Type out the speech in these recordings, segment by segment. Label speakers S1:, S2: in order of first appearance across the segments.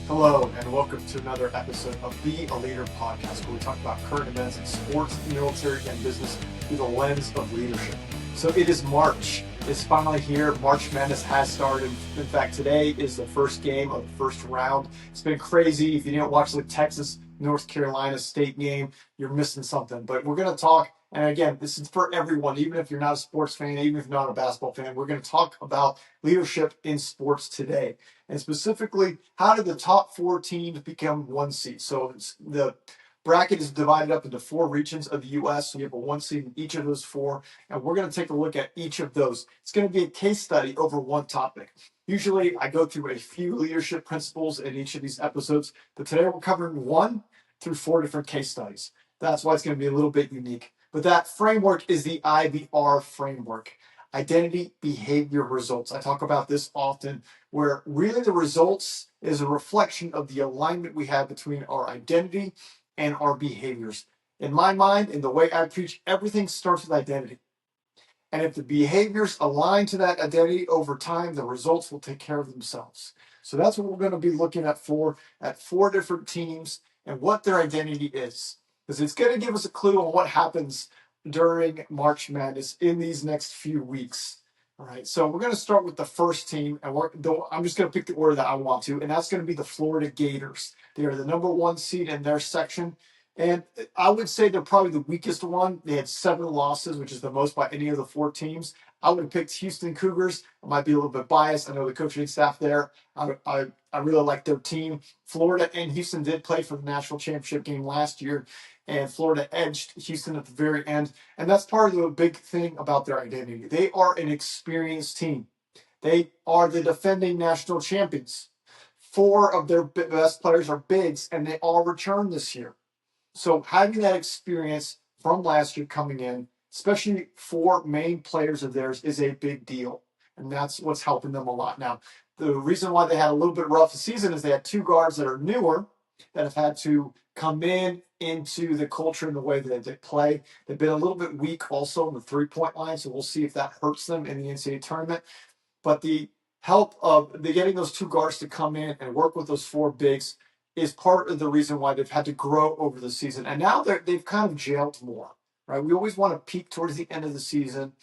S1: Hello, and welcome to another episode of Be a Leader podcast, where we talk about current events in sports, military, and business through the lens of leadership. So it is March. It's finally here. March Madness has started. In fact, today is the first game of the first round. It's been crazy. If you didn't watch the Texas North Carolina State game, you're missing something. But we're going to talk, and again, this is for everyone, even if you're not a sports fan, even if you're not a basketball fan, we're going to talk about leadership in sports today. And specifically, how did the top four teams become one seed? So the bracket is divided up into four regions of the U.S. So you have a one seed in each of those four. And we're going to take a look at each of those. It's going to be a case study over one topic. Usually I go through a few leadership principles in each of these episodes, but today we're covering one through four different case studies. That's why it's going to be a little bit unique. But that framework is the IBR framework. Identity, behavior, results. I talk about this often, where really the results is a reflection of the alignment we have between our identity and our behaviors. In my mind, in the way I preach, everything starts with identity. And if the behaviors align to that identity over time, the results will take care of themselves. So that's what we're going to be looking at four different teams and what their identity is. Because it's going to give us a clue on what happens during March Madness in these next few weeks. All right, so we're going to start with the first team, and I'm just going to pick the order that I want to, and that's going to be the Florida Gators. They are the number one seed in their section, and I would say they're probably the weakest one. They had 7 losses, which is the most by any of the 4 teams. I would have picked Houston Cougars. I might be a little bit biased. I know the coaching staff there. I really like their team. Florida and Houston did play for the national championship game last year, and Florida edged Houston at the very end. And that's part of the big thing about their identity. They are an experienced team. They are the defending national champions. 4 of their best players are bigs, and they all returned this year. So having that experience from last year coming in, especially 4 main players of theirs, is a big deal. And that's what's helping them a lot. Now, the reason why they had a little bit rough season is they had 2 guards that are newer that have had to come into the culture and the way that they play. They've been a little bit weak also in the 3-point line, so we'll see if that hurts them in the NCAA tournament. But the help of getting those 2 guards to come in and work with those 4 bigs is part of the reason why they've had to grow over the season. And now they've kind of jailed more, right? We always want to peak towards the end of the season.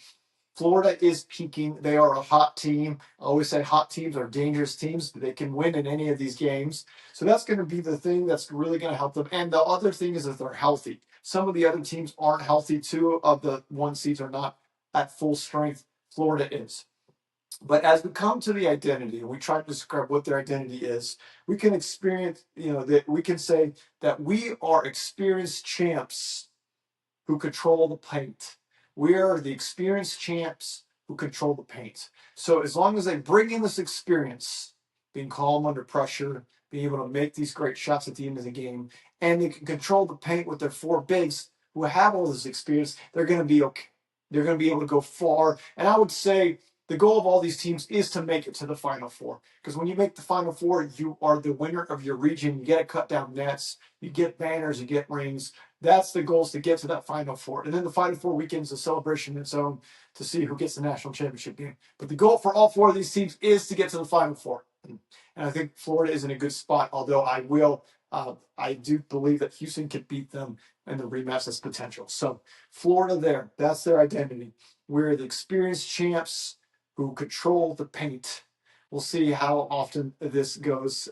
S1: Florida is peaking. They are a hot team. I always say hot teams are dangerous teams. They can win in any of these games. So that's going to be the thing that's really going to help them. And the other thing is that they're healthy. Some of the other teams aren't healthy. 2 of the 1 seeds are not at full strength. Florida is. But as we come to the identity and we try to describe what their identity is, we can experience, that we can say that we are experienced champs who control the paint. We are the experienced champs who control the paint. So as long as they bring in this experience, being calm under pressure, being able to make these great shots at the end of the game, and they can control the paint with their 4 bigs who have all this experience, they're going to be okay. They're going to be able to go far. And I would say the goal of all these teams is to make it to the Final Four. Because when you make the Final Four, you are the winner of your region. You get to cut down nets. You get banners. You get rings. That's the goal, is to get to that Final Four. And then the Final Four weekend is a celebration in its own to see who gets the national championship game. But the goal for all 4 of these teams is to get to the Final Four. And I think Florida is in a good spot, although I do believe that Houston could beat them in the rematch. That's potential. So Florida there, that's their identity. We're the experienced champs who control the paint. We'll see how often this goes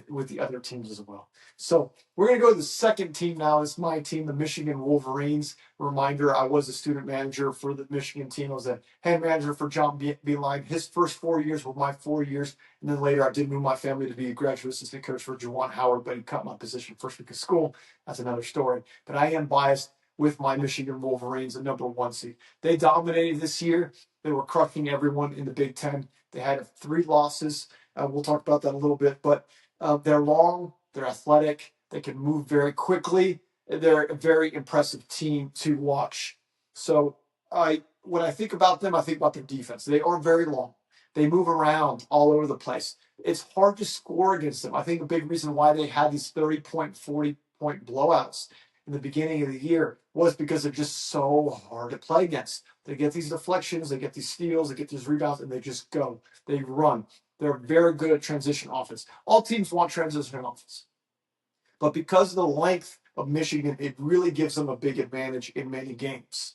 S1: with the other teams as well. So we're going to go to the second team now. It's my team, the Michigan Wolverines. Reminder, I was a student manager for the Michigan team. I was a head manager for John Beilein. His first 4 years were my 4 years. And then later I did move my family to be a graduate assistant coach for Juwan Howard, but he cut my position first week of school. That's another story. But I am biased with my Michigan Wolverines, the number 1 seed. They dominated this year. They were crushing everyone in the Big Ten. They had 3 losses. We'll talk about that a little bit. But they're long. They're athletic. They can move very quickly. They're a very impressive team to watch. So when I think about them, I think about their defense. They are very long. They move around all over the place. It's hard to score against them. I think a big reason why they had these 30-point, 40-point blowouts in the beginning of the year was because they're just so hard to play against. They get these deflections, they get these steals, they get these rebounds, and they just go. They run. They're very good at transition offense. All teams want transition offense. But because of the length of Michigan, it really gives them a big advantage in many games.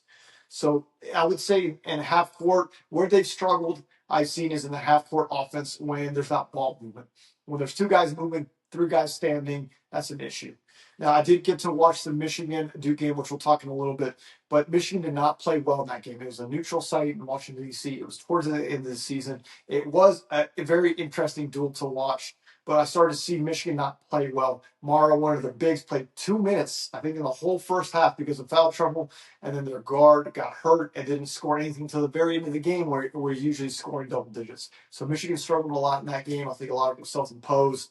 S1: So I would say in half court, where they've struggled, I've seen is in the half court offense when there's not ball movement. When there's two guys moving, three guys standing, that's an issue. Now, I did get to watch the Michigan Duke game, which we'll talk in a little bit, but Michigan did not play well in that game. It was a neutral site in Washington, D.C. It was towards the end of the season. It was a very interesting duel to watch, but I started to see Michigan not play well. Mara, one of the bigs, played 2 minutes, I think, in the whole first half because of foul trouble, and then their guard got hurt and didn't score anything until the very end of the game where he's usually scoring double digits. So Michigan struggled a lot in that game. I think a lot of it was self-imposed.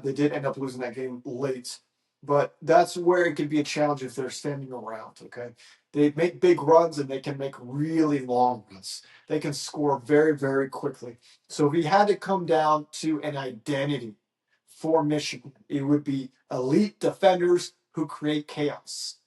S1: They did end up losing that game late. But that's where it could be a challenge if they're standing around, okay? They make big runs and they can make really long runs. They can score very, very quickly. So if we had to come down to an identity for Michigan, it would be elite defenders who create chaos.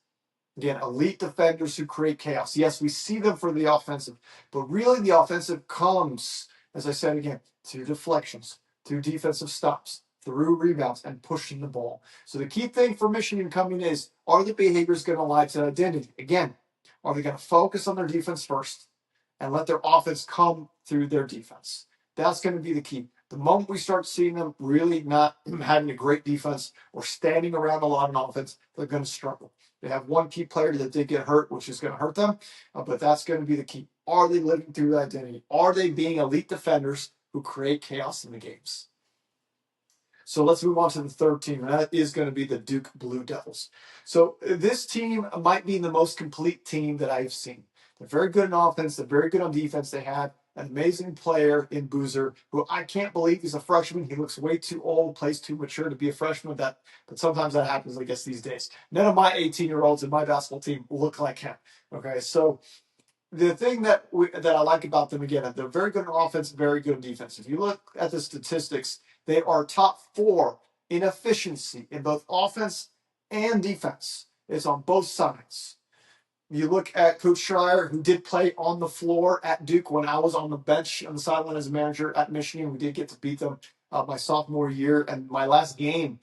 S1: Again, elite defenders who create chaos. Yes, we see them for the offensive, but really the offensive comes, as I said again, through deflections, through defensive stops, through rebounds, and pushing the ball. So the key thing for Michigan coming is, are the behaviors going to lie to identity? Again, are they going to focus on their defense first and let their offense come through their defense? That's going to be the key. The moment we start seeing them really not having a great defense or standing around a lot on offense, they're going to struggle. They have one key player that did get hurt, which is going to hurt them, but that's going to be the key. Are they living through that identity? Are they being elite defenders who create chaos in the games? So let's move on to the third team, and that is going to be the Duke Blue Devils. So this team might be the most complete team that I've seen. They're very good on offense. They're very good on defense. They have an amazing player in Boozer, who I can't believe he's a freshman. He looks way too old, plays too mature to be a freshman. But sometimes that happens, I guess, these days. None of my 18-year-olds in my basketball team look like him. Okay, so the thing that I like about them, again, they're very good on offense, very good on defense. If you look at the statistics, they are top 4 in efficiency in both offense and defense. It's on both sides. You look at Coach Schreier, who did play on the floor at Duke when I was on the bench on the sideline as a manager at Michigan. We did get to beat them my sophomore year, and my last game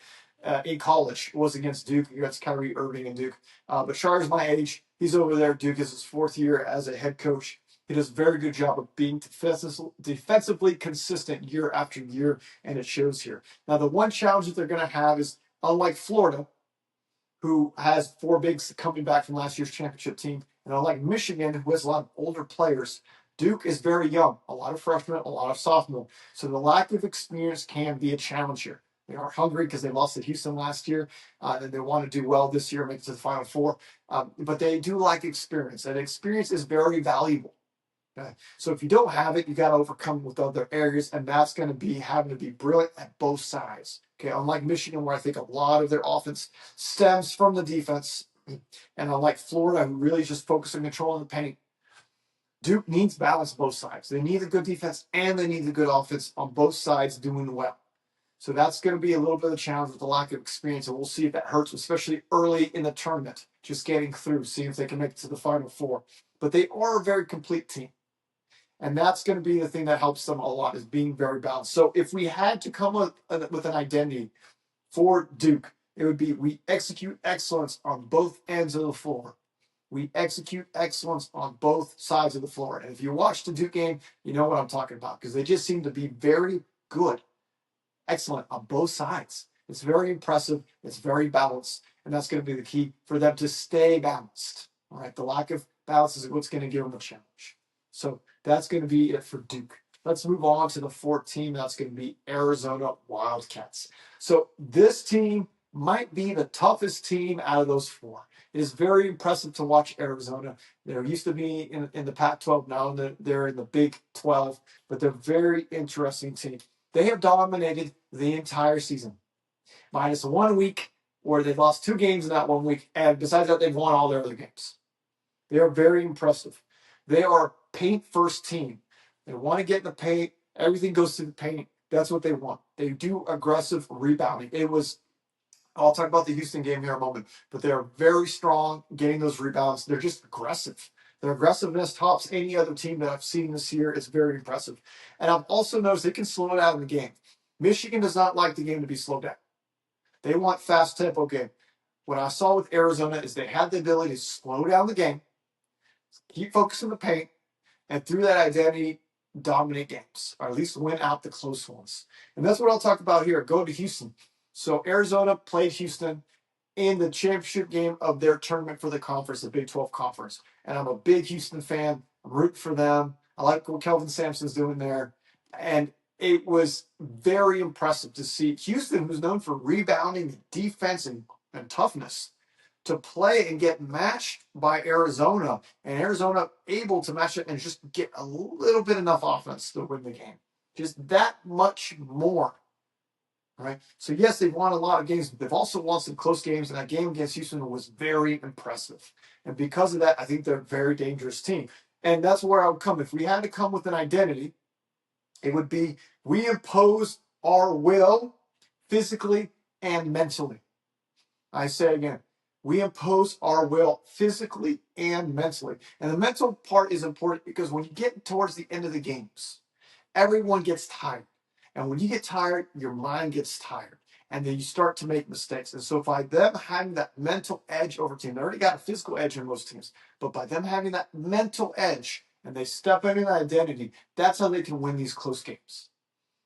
S1: in college was against Duke, against Kyrie Irving and Duke. But Schreier's my age. He's over there. Duke is his 4th year as a head coach. He does a very good job of being defensively consistent year after year, and it shows here. Now, the one challenge that they're going to have is, unlike Florida, who has 4 bigs coming back from last year's championship team, and unlike Michigan, who has a lot of older players, Duke is very young, a lot of freshmen, a lot of sophomore. So the lack of experience can be a challenge here. They are hungry because they lost to Houston last year, and they want to do well this year, make it to the Final Four. But they do like experience, and experience is very valuable. Okay? So if you don't have it, you got to overcome it with other areas, and that's going to be having to be brilliant at both sides. Okay, unlike Michigan, where I think a lot of their offense stems from the defense, and unlike Florida, who really just focus on controlling the paint, Duke needs balance both sides. They need a good defense and they need a good offense on both sides doing well. So that's going to be a little bit of a challenge with the lack of experience, and we'll see if that hurts, especially early in the tournament, just getting through, seeing if they can make it to the Final Four. But they are a very complete team. And that's going to be the thing that helps them a lot, is being very balanced. So if we had to come with an identity for Duke, it would be, we execute excellence on both ends of the floor. We execute excellence on both sides of the floor. And if you watch the Duke game, you know what I'm talking about, because they just seem to be very good, excellent on both sides. It's very impressive. It's very balanced. And that's going to be the key for them to stay balanced. All right. The lack of balance is what's going to give them a challenge. So that's going to be it for Duke. Let's move on to the 4th team. That's going to be Arizona Wildcats. So this team might be the toughest team out of those 4. It is very impressive to watch Arizona. They used to be in the Pac-12. Now they're in the Big 12, but they're a very interesting team. They have dominated the entire season, minus 1 week where they lost 2 games in that 1 week. And besides that, they've won all their other games. They are very impressive. They are paint first team. They want to get in the paint. Everything goes to the paint. That's what they want. They do aggressive rebounding. I'll talk about the Houston game here in a moment, but they're very strong getting those rebounds. They're just aggressive. Their aggressiveness tops any other team that I've seen this year. It's very impressive. And I've also noticed they can slow it out in the game. Michigan does not like the game to be slowed down. They want fast tempo game. What I saw with Arizona is they had the ability to slow down the game, keep focusing the paint, and through that identity, dominate games, or at least win out the close ones. And that's what I'll talk about here. Go to Houston. So Arizona played Houston in the championship game of their tournament for the conference, the Big 12 conference. And I'm a big Houston fan. I'm rooting for them. I like what Kelvin Sampson's doing there. And it was very impressive to see Houston, who's known for rebounding, defense, and toughness, to play and get matched by Arizona. And Arizona able to match it and just get a little bit enough offense to win the game. Just that much more. Right. So yes, they've won a lot of games, but they've also won some close games, and that game against Houston was very impressive. And because of that, I think they're a very dangerous team. And that's where I would come. If we had to come with an identity, it would be we impose our will physically and mentally. I say again, we impose our will physically and mentally. And the mental part is important because when you get towards the end of the games, everyone gets tired. And when you get tired, your mind gets tired. And then you start to make mistakes. And so by them having that mental edge over team, they already got a physical edge in most teams, but by them having that mental edge and they step into that identity, that's how they can win these close games.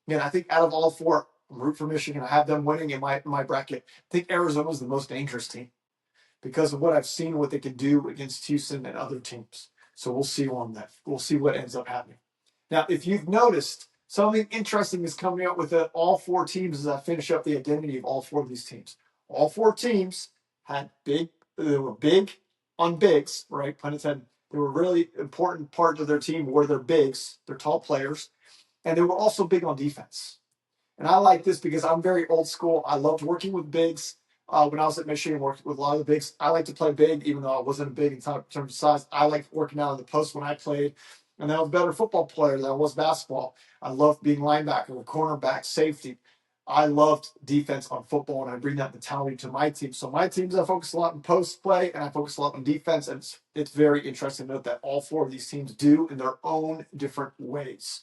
S1: And I think out of all four, I'm rooting for Michigan. I have them winning in my bracket. I think Arizona is the most dangerous team because of what I've seen, what they can do against Houston and other teams. So we'll see on that. We'll see what ends up happening. Now, if you've noticed, something interesting is coming up with all four teams as I finish up the identity of all four of these teams. All four teams had they were big on bigs, right? Pun intended. They were really important part of their team were their bigs, their tall players, and they were also big on defense. And I like this because I'm very old school. I loved working with bigs. When I was at Michigan, worked with a lot of the bigs. I like to play big, even though I wasn't big in terms of size. I liked working out in the post when I played. And I was a better football player than I was basketball. I loved being linebacker, cornerback, safety. I loved defense on football, and I bring that mentality to my team. So my teams, I focus a lot on post play, and I focus a lot on defense. And it's very interesting to note that all four of these teams do in their own different ways.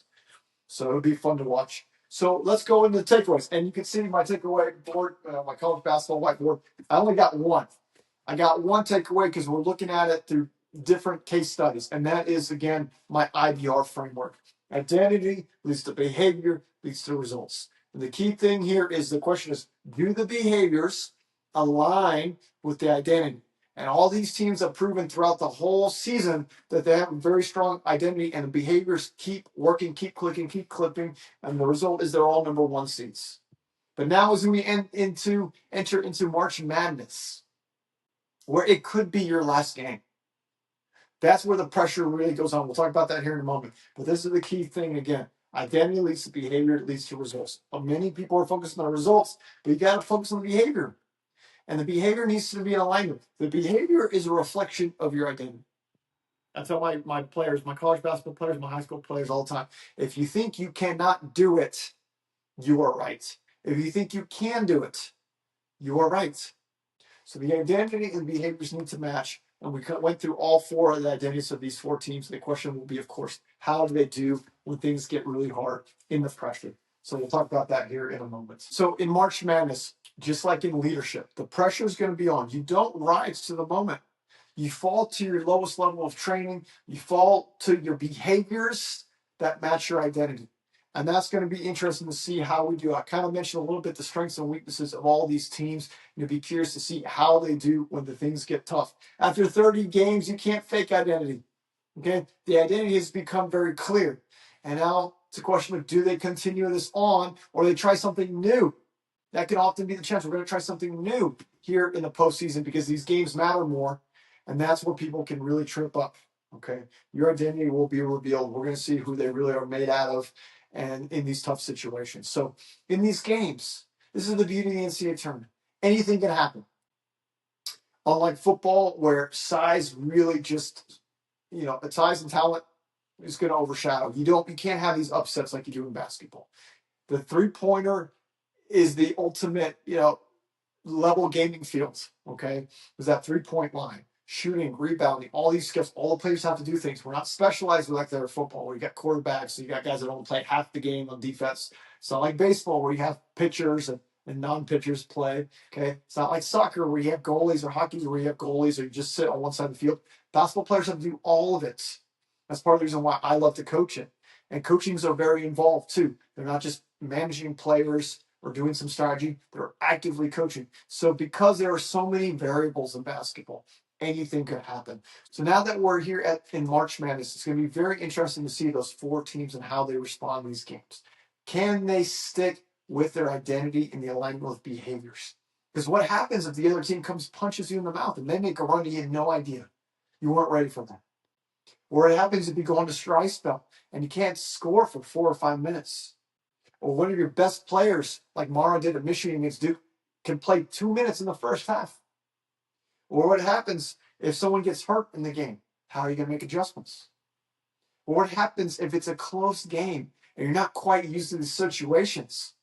S1: So it'll be fun to watch. So let's go into the takeaways. And you can see my takeaway board, my college basketball whiteboard. I only got one. I got one takeaway because we're looking at it through different case studies. And that is, again, my IBR framework. Identity leads to behavior, leads to results. And the key thing here is the question is, do the behaviors align with the identity? And all these teams have proven throughout the whole season that they have a very strong identity and the behaviors keep working, keep clicking, keep clipping. And the result is they're all number one seeds. But now as we enter into March Madness, where it could be your last game, that's where the pressure really goes on. We'll talk about that here in a moment. But this is the key thing again. Identity leads to behavior, it leads to results. Many people are focused on results, but you got to focus on the behavior. And the behavior needs to be in alignment. The behavior is a reflection of your identity. I tell my players, my college basketball players, my high school players all the time, if you think you cannot do it, you are right. If you think you can do it, you are right. So the identity and behaviors need to match. And we went through all four of the identities of these four teams. The question will be, of course, how do they do when things get really hard in the pressure? So we'll talk about that here in a moment. So in March Madness, just like in leadership, the pressure is going to be on. You don't rise to the moment. You fall to your lowest level of training. You fall to your behaviors that match your identity. And that's going to be interesting to see how we do. I kind of mentioned a little bit the strengths and weaknesses of all these teams. You'll be curious to see how they do when the things get tough. After 30 games, you can't fake identity. Okay? The identity has become very clear. And now it's a question of, do they continue this on or they try something new? That can often be the chance. We're going to try something new here in the postseason because these games matter more. And that's where people can really trip up. Okay? Your identity will be revealed. We're going to see who they really are made out of and in these tough situations. So in these games, this is the beauty of the NCAA tournament. Anything can happen. Unlike football, where size really just, size and talent is going to overshadow. You can't have these upsets like you do in basketball. The three-pointer is the ultimate, level gaming field, okay? Is that three-point line. shooting, rebounding, all these skills. All the players have to do things. We're not specialized like they're football, where you got quarterbacks, so you got guys that only play half the game on defense. It's not like baseball, where you have pitchers and non-pitchers play. Okay, it's not like soccer, where you have goalies, or hockey, where you have goalies, or you just sit on one side of the field. Basketball players have to do all of it. That's part of the reason why I love to coach it. And coachings are very involved too. They're not just managing players or doing some strategy, they're actively coaching. So because there are so many variables in basketball, anything could happen. So now that we're here in March Madness, it's going to be very interesting to see those 4 teams and how they respond to these games. Can they stick with their identity and the alignment with behaviors? Because what happens if the other team punches you in the mouth and they make a run and you had no idea? You weren't ready for that. Or it happens if you go on a dry spell and you can't score for 4 or 5 minutes. Or one of your best players, like Mara did at Michigan against Duke, can play 2 minutes in the first half. Or what happens if someone gets hurt in the game? How are you going to make adjustments? Or what happens if it's a close game and you're not quite used to the situations?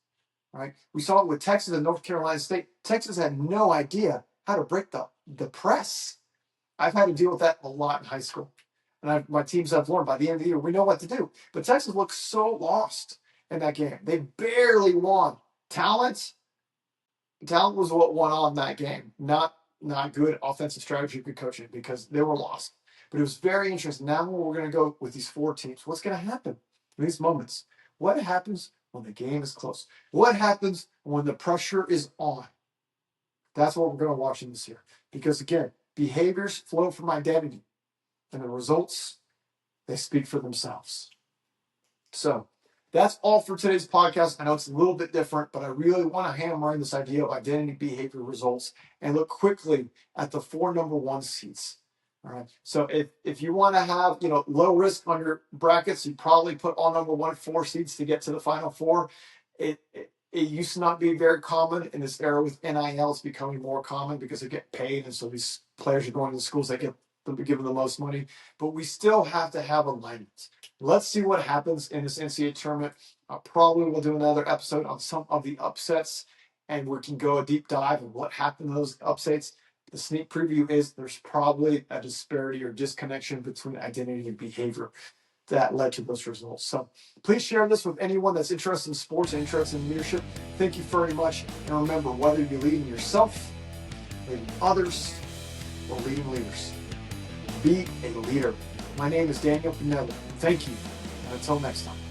S1: Right? We saw it with Texas and North Carolina State. Texas had no idea how to break the press. I've had to deal with that a lot in high school. And my teams have learned by the end of the year, we know what to do. But Texas looked so lost in that game. They barely won. Talent was what won on that game. Not good offensive strategy, good coaching, because they were lost. But it was very interesting. Now we're going to go with these 4 teams. What's going to happen in these moments? What happens when the game is close? What happens when the pressure is on? That's what we're going to watch in this year. Because again, behaviors flow from identity. And the results, they speak for themselves. So that's all for today's podcast. I know it's a little bit different, but I really want to hammer in this idea of identity, behavior, results, and look quickly at the 4 number 1 seeds. All right. So if you want to have low risk on your brackets, you probably put all number 1 4 seeds to get to the Final 4. It used to not be very common. In this era with NIL, it's becoming more common because they get paid, and so these players are going to the schools that give them the most money. But we still have to have alignment. Let's see what happens in this NCAA tournament. Probably we'll do another episode on some of the upsets, and we can go a deep dive on what happened in those upsets. The sneak preview is there's probably a disparity or disconnection between identity and behavior that led to those results. So please share this with anyone that's interested in sports and interested in leadership. Thank you very much. And remember, whether you're leading yourself, leading others, or leading leaders, be a leader. My name is Daniel Pinedo. Thank you. And until next time.